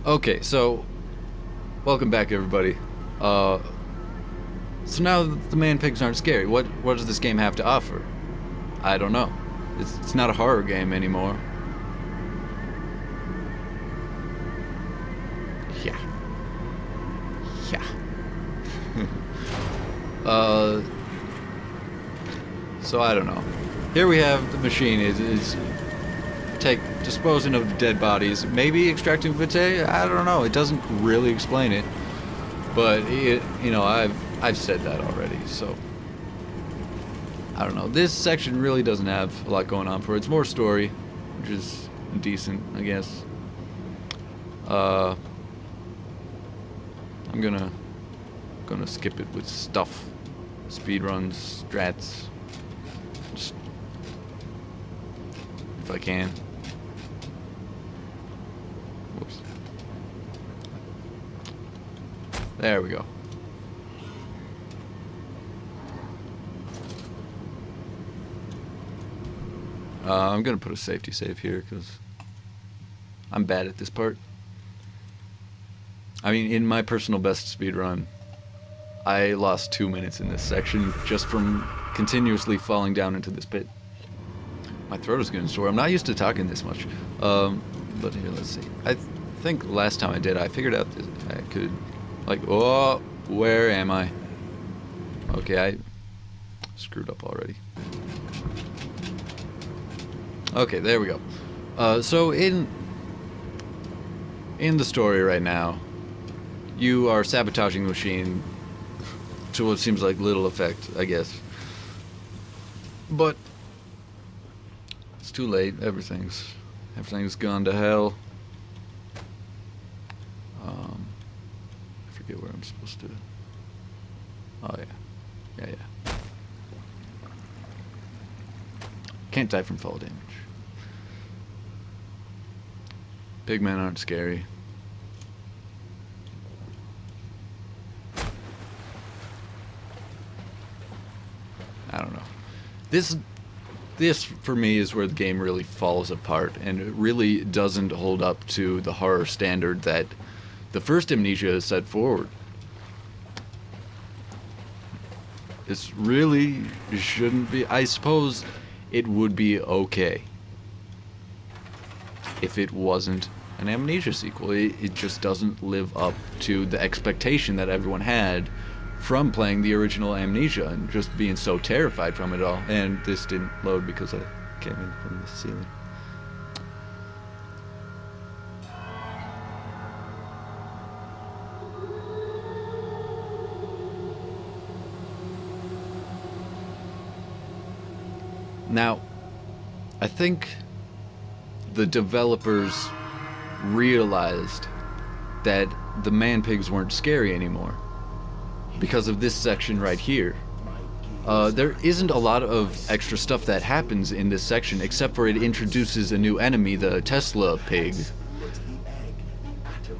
Okay, so welcome back, everybody. So now the man pigs aren't scary. What does this game have to offer? I don't know. It's not a horror game anymore. Yeah. Yeah. uh. So I don't know. Here we have the machine is disposing of the dead bodies, maybe extracting vitae. I don't know. It doesn't really explain it, but I've said that already. So I don't know. This section really doesn't have a lot going on for it. It's more story, which is decent, I guess. I'm gonna skip it with stuff, speedruns, strats, just if I can. Whoops. There we go. I'm gonna put a safety save here because I'm bad at this part. I mean, in my personal best speedrun, I lost 2 minutes in this section just from continuously falling down into this pit. My throat is getting sore. I'm not used to talking this much. But here, let's see. I think last time I did, I figured out that I could, oh, where am I? Okay, I screwed up already. Okay, there we go. So in the story right now, you are sabotaging the machine to what seems like little effect, I guess. But it's too late. Everything's gone to hell. I forget where I'm supposed to. Oh yeah. Can't die from fall damage. Pigmen aren't scary. I don't know. This for me is where the game really falls apart, and it really doesn't hold up to the horror standard that the first Amnesia set forward. This really shouldn't be. I suppose it would be okay if it wasn't an Amnesia sequel. It just doesn't live up to the expectation that everyone had from playing the original Amnesia and just being so terrified from it all. And this didn't load because I came in from the ceiling. Now, I think the developers realized that the man pigs weren't scary anymore because of this section right here. There isn't a lot of extra stuff that happens in this section except for it introduces a new enemy, the Tesla pig.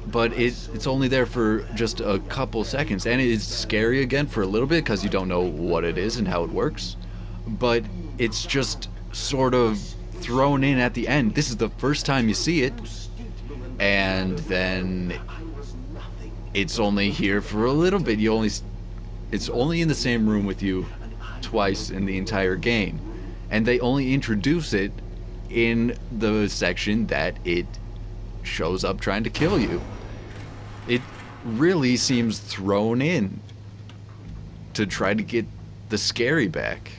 But it's only there for just a couple seconds, and it's scary again for a little bit because you don't know what it is and how it works. But it's just sort of thrown in at the end. This is the first time you see it, and then it's only here for a little bit. It's only in the same room with you twice in the entire game, and they only introduce it in the section that it shows up trying to kill you. It really seems thrown in to try to get the scary back,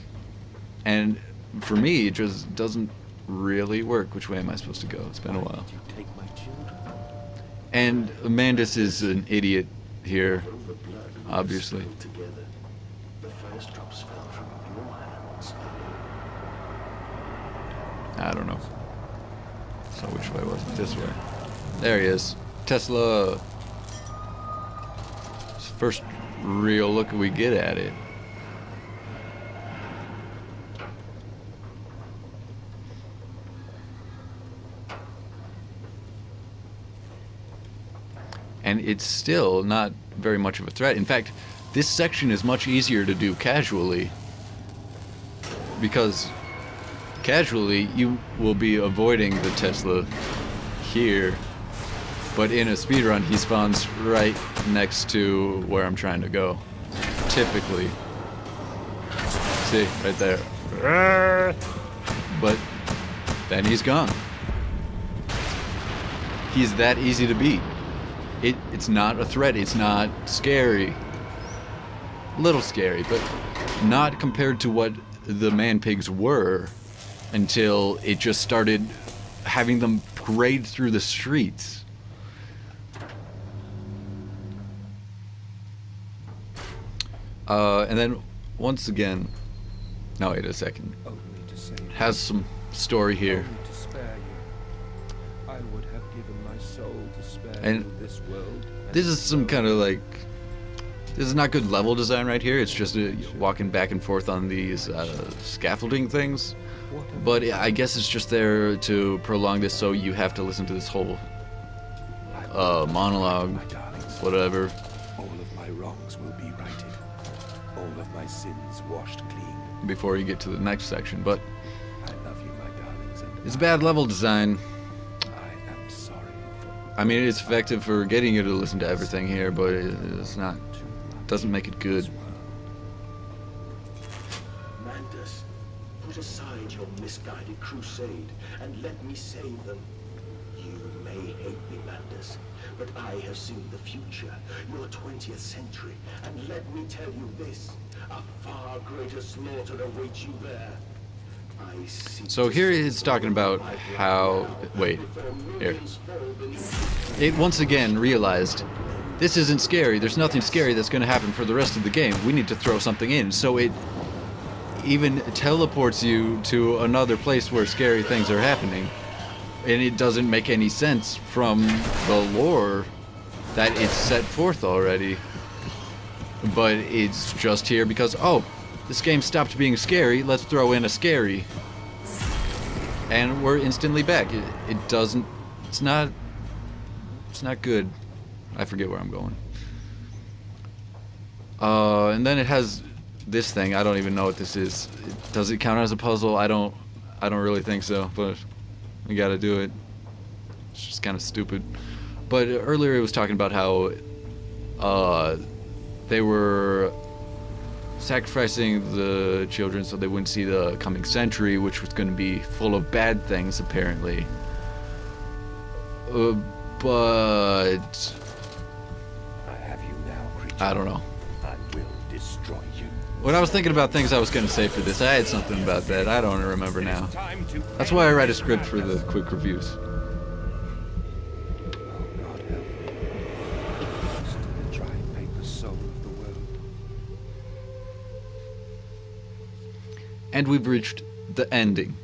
and for me it just doesn't really work. Which way am I supposed to go? It's been a while. And Amandus is an idiot here, obviously. I don't know. So which way was it? This way. There he is. Tesla. It's the first real look we get at it. And it's still not very much of a threat. In fact, this section is much easier to do casually, because casually you will be avoiding the Tesla here But in a speedrun, he spawns right next to where I'm trying to go. Typically. See, right there. But then he's gone. He's that easy to beat. It's not a threat, it's not scary. A little scary, but not compared to what the man-pigs were until it just started having them parade through the streets. And then once again, no, wait a second. Has some story here. And this is some kind of like, this is not good level design right here. It's just walking back and forth on these scaffolding things. But I guess it's just there to prolong this, so you have to listen to this whole monologue, whatever. All of my wrongs will be righted. All of my sins washed clean. Before you get to the next section, but I love you, my darlings, and it's bad level design. I am sorry for I mean, it's effective for getting you to listen to everything here, but it's not. Doesn't make it good. Mantis, put aside your misguided crusade and let me save them. You may hate me, Mantis, but I have seen the future, your 20th century, and let me tell you this, a far greater slaughter awaits you there. I see. So here it's talking about how, wait, here. It once again realized, this isn't scary, there's nothing scary that's going to happen for the rest of the game. We need to throw something in. So it even teleports you to another place where scary things are happening. And it doesn't make any sense from the lore that it's set forth already. But it's just here because, oh, this game stopped being scary, let's throw in a scary. And we're instantly back. It doesn't, it's not good. I forget where I'm going. And then it has this thing. I don't even know what this is. Does it count as a puzzle? I don't really think so, but we gotta do it. It's just kind of stupid. But earlier it was talking about how they were sacrificing the children so they wouldn't see the coming century, which was going to be full of bad things apparently. But I don't know. I will destroy you. When I was thinking about things I was going to say for this, I had something about that. I don't remember now. That's why I write a script for the quick reviews. Oh, God help me. Still the dry paper soul of the world. And we've reached the ending.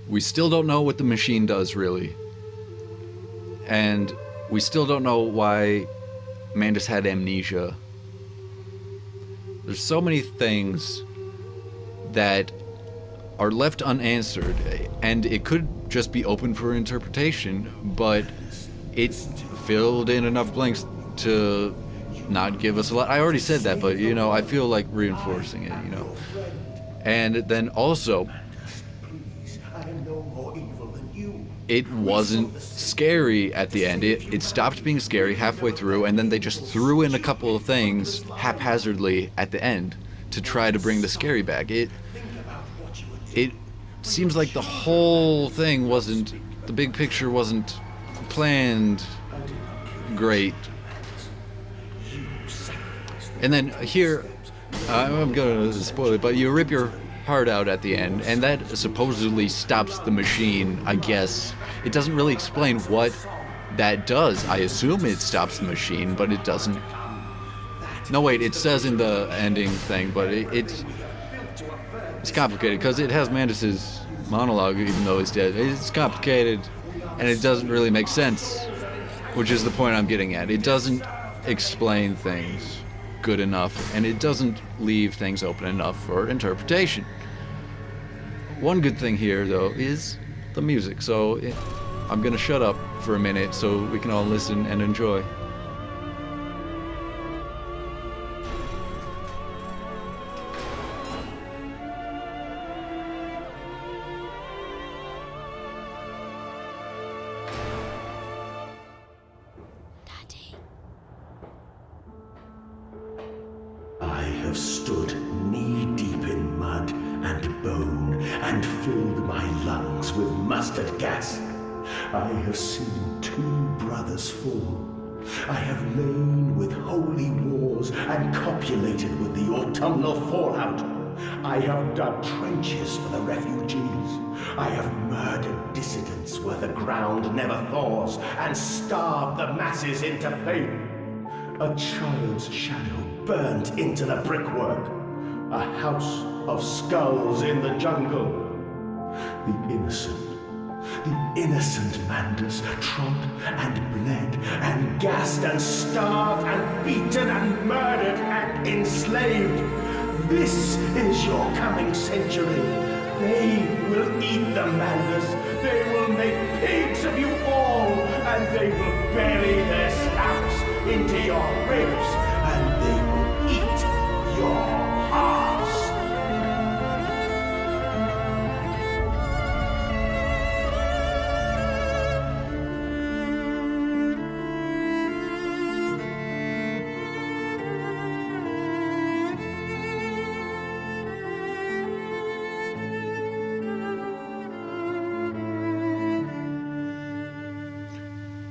We still don't know what the machine does, really. And we still don't know why Mantis had amnesia. There's so many things that are left unanswered, and it could just be open for interpretation, but it filled in enough blanks to not give us a lot. I already said that, but, you know, I feel like reinforcing it, you know. And then also, it wasn't scary at the end. It stopped being scary halfway through, and then they just threw in a couple of things haphazardly at the end to try to bring the scary back. It seems like the whole thing wasn't, the big picture wasn't planned great. And then here, I'm gonna spoil it, but you rip your heart out at the end, and that supposedly stops the machine, I guess. It doesn't really explain what that does. I assume it stops the machine, but it doesn't. No, wait, it says in the ending thing, but it's complicated, because it has Mantis's monologue, even though he's dead. It's complicated, and it doesn't really make sense, which is the point I'm getting at. It doesn't explain things good enough, and it doesn't leave things open enough for interpretation. One good thing here, though, is the music, so I'm gonna shut up for a minute so we can all listen and enjoy. I have stood knee-deep in mud and bone and filled my lungs with mustard gas. I have seen 2 brothers fall. I have lain with holy wars and copulated with the autumnal fallout. I have dug trenches for the refugees. I have murdered dissidents where the ground never thaws and starved the masses into faith. A child's shadow burnt into the brickwork. A house of skulls in the jungle. The innocent Manders trod and bled and gassed and starved and beaten and murdered and enslaved. This is your coming century. They will eat the Manders. They will make pigs of you all, and they will bury their snouts into your ribs, and they will eat your hearts.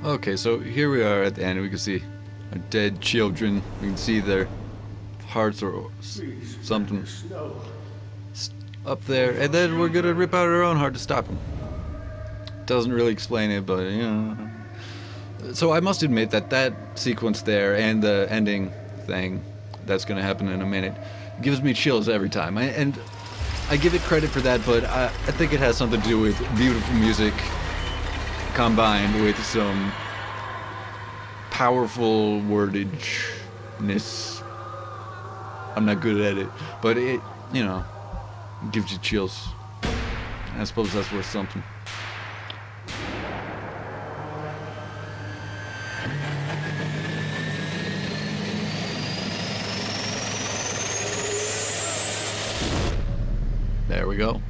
Okay, so here we are at the end. We can see our dead children. We can see their hearts or something up there, and then we're gonna rip out our own heart to stop them. Doesn't really explain it, but you know. So I must admit that that sequence there and the ending thing that's gonna happen in a minute gives me chills every time. And I give it credit for that, but I think it has something to do with beautiful music combined with some powerful wordage-ness. I'm not good at it, but it, you know, gives you chills. I suppose that's worth something. There we go.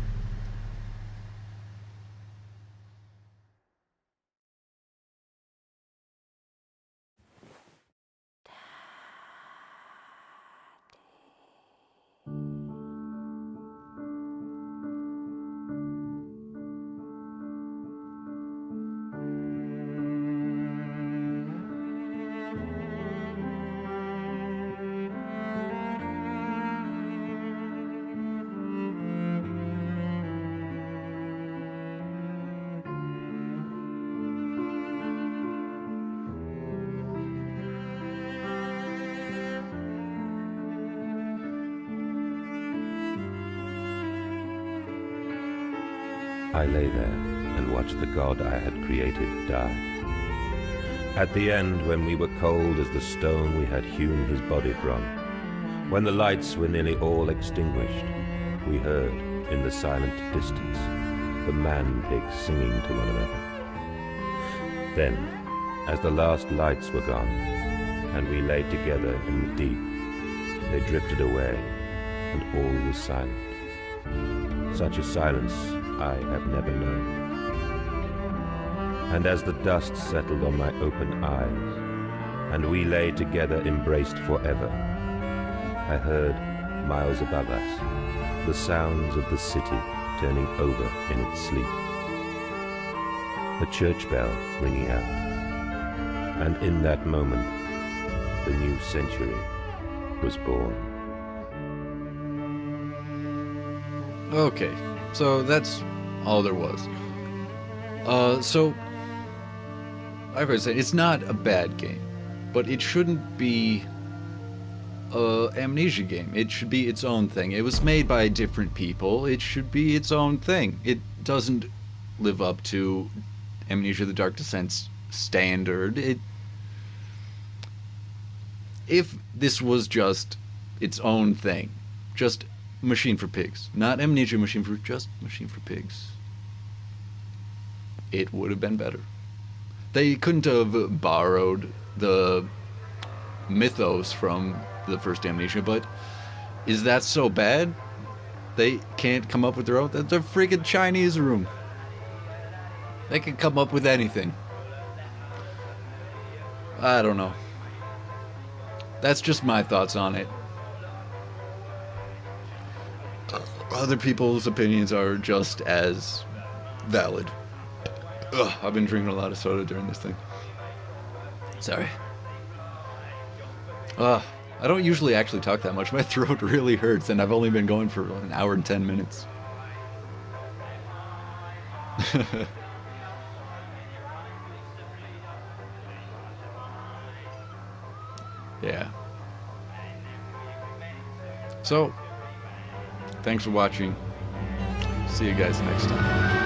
I lay there and watched the god I had created die. At the end, when we were cold as the stone we had hewn his body from, when the lights were nearly all extinguished, we heard, in the silent distance, the man-pigs singing to one another. Then, as the last lights were gone, and we lay together in the deep, they drifted away, and all was silent. Such a silence I have never known. And as the dust settled on my open eyes, and we lay together embraced forever, I heard, miles above us, the sounds of the city turning over in its sleep. A church bell ringing out. And in that moment, the new century was born. Okay, so that's all there was. So I've heard say it's not a bad game, but it shouldn't be a Amnesia game. It should be its own thing. It was made by different people. It should be its own thing. It doesn't live up to Amnesia: The Dark Descent's standard. If this was just its own thing, just Machine for Pigs, not Amnesia just Machine for Pigs, it would have been better. They couldn't have borrowed the mythos from the first Amnesia, but is that so bad? They can't come up with their own? That's a freaking Chinese room. They can come up with anything. I don't know. That's just my thoughts on it. Other people's opinions are just as valid. Ugh, I've been drinking a lot of soda during this thing. Sorry. I don't usually actually talk that much. My throat really hurts, and I've only been going for an hour and 10 minutes. Yeah. So, thanks for watching. See you guys next time.